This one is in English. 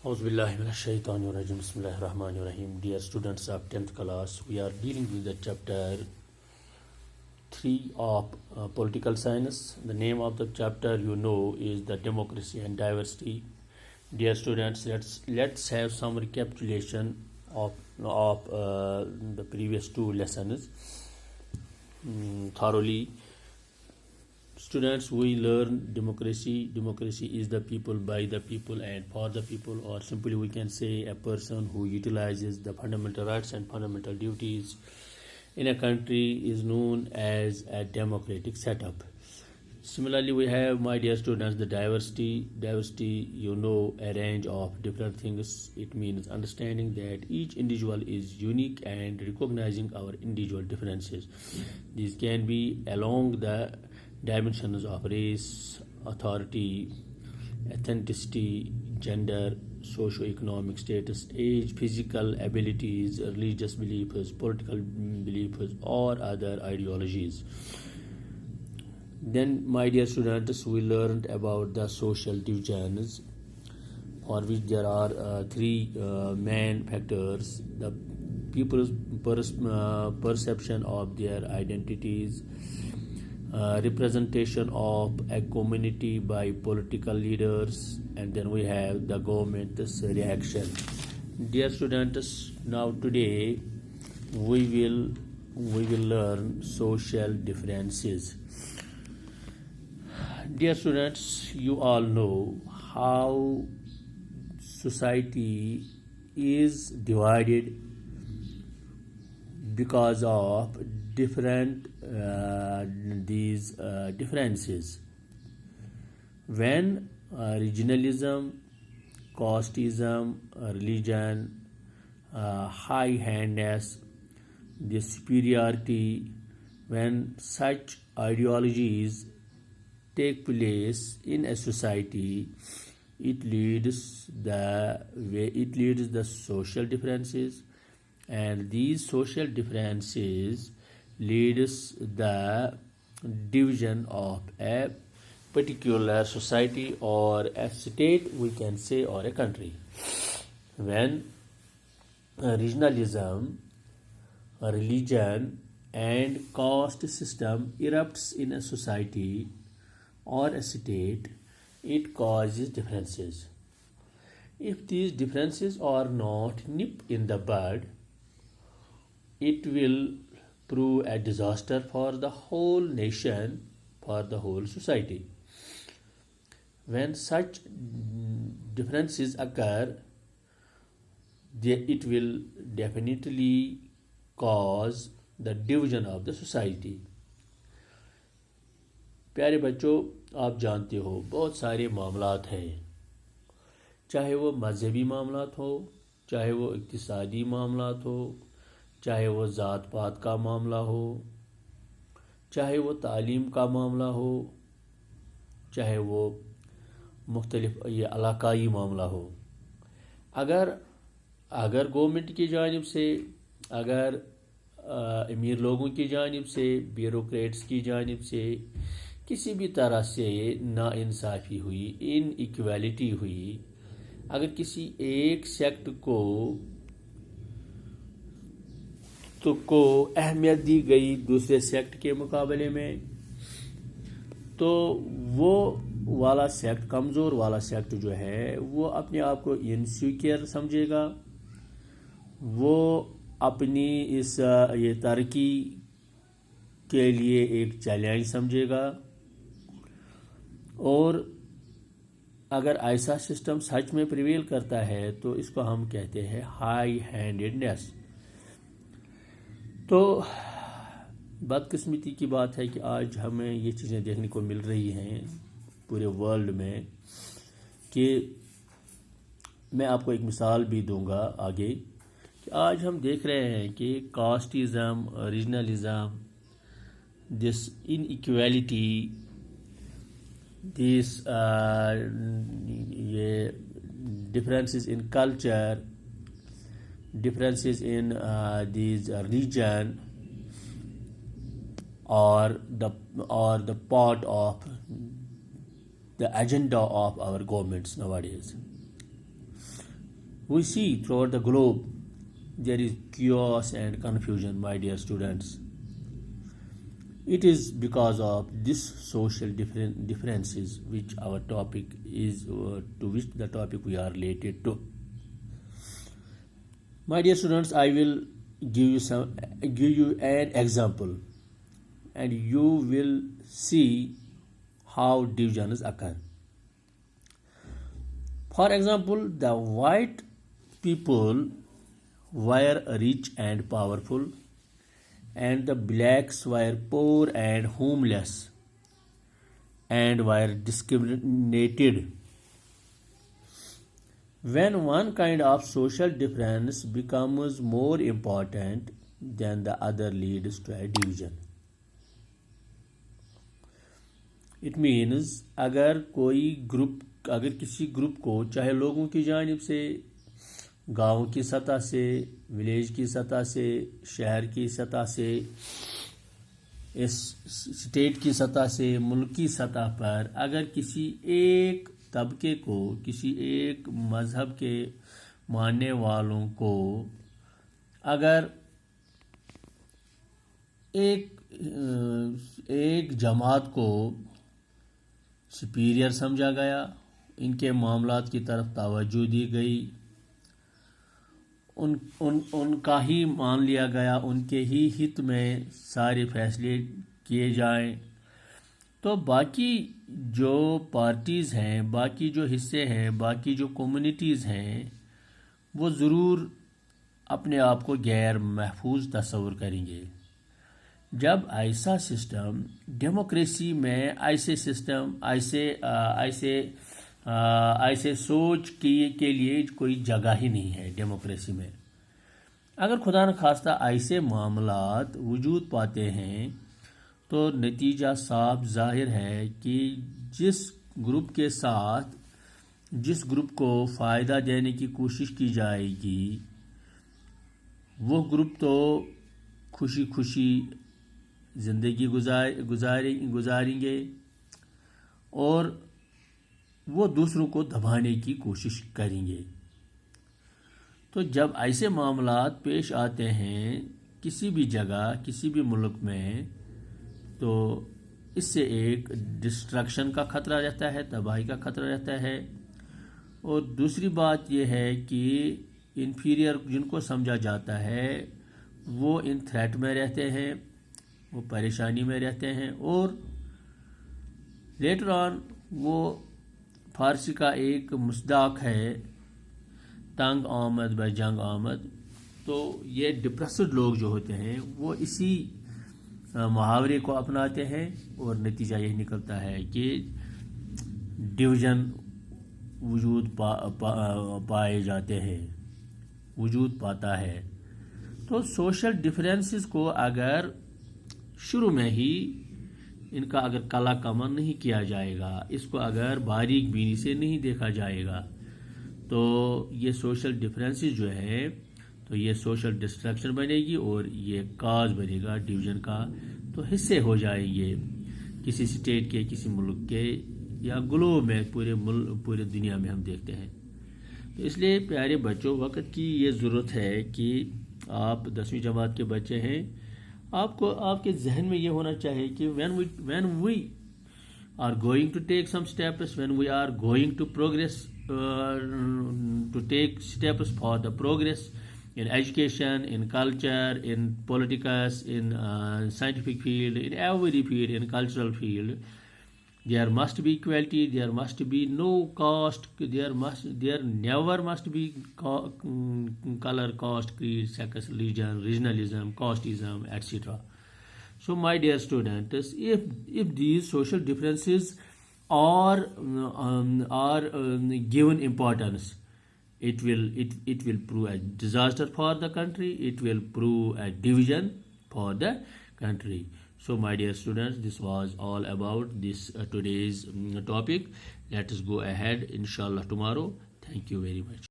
Auzu billahi minash shaitanir rajim. Bismillahir rahmanir rahim. Dear students of 10th class, we are dealing with the chapter 3 of political science. The name of the chapter is the democracy and diversity. Dear students, let's have some recapitulation of the previous two lessons thoroughly. Students, we learn democracy. Democracy is the people, by the people, and for the people, or simply we can say a person who utilizes the fundamental rights and fundamental duties in a country is known as a democratic setup. Similarly, we have, my dear students, the diversity. Diversity, a range of different things. It means understanding that each individual is unique and recognizing our individual differences. These can be along the dimensions of race, authority, ethnicity, gender, socio-economic status, age, physical abilities, religious beliefs, political beliefs, or other ideologies. Then, my dear students, we learned about the social divisions, for which there are three main factors: the people's perception of their identities, representation of a community by political leaders, and then we have the government's reaction. Dear students, now today we will learn social differences. Dear students, you all know how society is divided because of different these differences. When regionalism, casteism, religion, high-handedness, the superiority, when such ideologies take place in a society, it leads the social differences, and these social differences leads the division of a particular society or a state, we can say, or a country. When regionalism, religion, and caste system erupts in a society or a state, it causes differences. If these differences are not nipped in the bud, it will prove a disaster for the whole nation, for the whole society. When such differences occur, it will definitely cause the division of the society. پیارے بچوں، آپ جانتے ہو بہت سارے معاملات ہیں، چاہے وہ مذہبی معاملات ہو، چاہے وہ اقتصادی معاملات ہو، چاہے وہ ذات پات کا معاملہ ہو، چاہے وہ تعلیم کا معاملہ ہو، چاہے وہ مختلف علاقائی معاملہ ہو. اگر گورنمنٹ کی جانب سے، اگر امیر لوگوں کی جانب سے، بیوروکریٹس کی جانب سے کسی بھی طرح سے ناانصافی ہوئی، ان ایکویلٹی ہوئی، اگر کسی ایک سیکٹ کو اہمیت دی گئی دوسرے سیکٹ کے مقابلے میں، تو وہ والا سیکٹ، کمزور والا سیکٹ جو ہے، وہ اپنے آپ کو انسیکیور سمجھے گا، وہ اپنی یہ ترقی کے لیے ایک چیلنج سمجھے گا. اور اگر ایسا سسٹم سچ میں پریویل کرتا ہے تو اس کو ہم کہتے ہیں ہائی ہینڈیڈنیس. تو بدقسمتی کی بات ہے کہ آج ہمیں یہ چیزیں دیکھنے کو مل رہی ہیں پورے ورلڈ میں، کہ میں آپ کو ایک مثال بھی دوں گا آگے، کہ آج ہم دیکھ رہے ہیں کہ کاسٹزم، ریجنلزم، دس ان ایکویلٹی، دس یہ differences in culture, differences in these region, or the part of the agenda of our governments nowadays. We see throughout the globe there is chaos and confusion, my dear students. It is because of this social differences which our topic is, to which the topic we are related to. My dear students, I will give you an example, and you will see how divisions occur. For example, the white people were rich and powerful, and the blacks were poor and homeless and were discriminated. When one kind of social difference becomes more important than the other, leads to a division. It means अगर किसी group को, चाहे लोगों की जानिब से, गाँव की सतह से, विलेज की सतह से, शहर की सतह से, इस स्टेट की सतह से, मुल्क की सतह पर, अगर किसी एक तबके को, किसी एक मज़हब के मानने वालों को अगर एक जमात को सुपीरियर समझा गया, इनके मामलात की तरफ तवज्जो दी गई, उनका ही मान लिया गया, उनके ही हित में सारे फैसले किए जाएं, तो बाकी जो पार्टीज़ हैं, बाकी जो हिस्से हैं, बाकी जो कम्युनिटीज़ हैं, वो ज़रूर अपने आप को गैर महफूज तस्वुर करेंगे. जब ऐसा सिस्टम, डेमोक्रेसी में ऐसे सिस्टम, ऐसे सोच के लिए कोई जगह ही नहीं है डेमोक्रेसी में. अगर खुदा न खास्ता ऐसे मामलात वजूद पाते हैं तो नतीजा साफ ज़ाहिर है कि जिस ग्रुप के साथ, जिस ग्रुप को फ़ायदा देने की कोशिश की जाएगी, वो ग्रुप तो खुशी खुशी ज़िंदगी गुजारेंगे और वो दूसरों को दबाने की कोशिश करेंगे. तो जब ऐसे मामलात पेश आते हैं किसी भी जगह, किसी भी मुल्क में, तो इससे एक डिस्ट्रक्शन का ख़तरा रहता है, तबाही का ख़तरा रहता है. और दूसरी बात यह है कि इन्फीरियर जिनको समझा जाता है वो इन थ्रेट में रहते हैं, वो परेशानी में रहते हैं. और लेटर ऑन वो फारसी का एक मुस्दाक है, तंग आमद ब जंग आमद. तो ये डिप्रेस्ड लोग जो होते हैं वो इसी मुहावरे को अपनाते हैं और नतीजा यही निकलता है कि डिवीज़न वजूद पाए जाते हैं, वजूद पाता है. तो सोशल डिफरेंसेस को अगर शुरू में ही इनका अगर काला कमर नहीं किया जाएगा, इसको अगर बारीक बीनी से नहीं देखा जाएगा, तो ये सोशल डिफरेंसेस जो है, तो ये सोशल डिस्ट्रक्शन बनेगी और ये काज बनेगा डिवीज़न का. तो हिस्से हो जाएंगे किसी स्टेट के, किसी मुल्क के, या ग्लोब में, पूरे दुनिया में हम देखते हैं. तो इसलिए प्यारे बच्चों, वक्त की ये ज़रूरत है कि आप 10वीं जमात के बच्चे हैं, आपको आपके जहन में ये होना चाहिए कि when we are going to take some steps, when we are going to progress, to take steps for the progress in education, in culture, in politics, in scientific field, in every field, in cultural field, there must be equality, there must be no caste, there never must be color, caste, creed, sex, religion, regionalism, casteism, etc. So my dear students, if these social differences are given importance, it will prove a disaster for the country, it will prove a division for the country. So my dear students, this was all about this today's topic. Let us go ahead inshallah tomorrow. Thank you very much.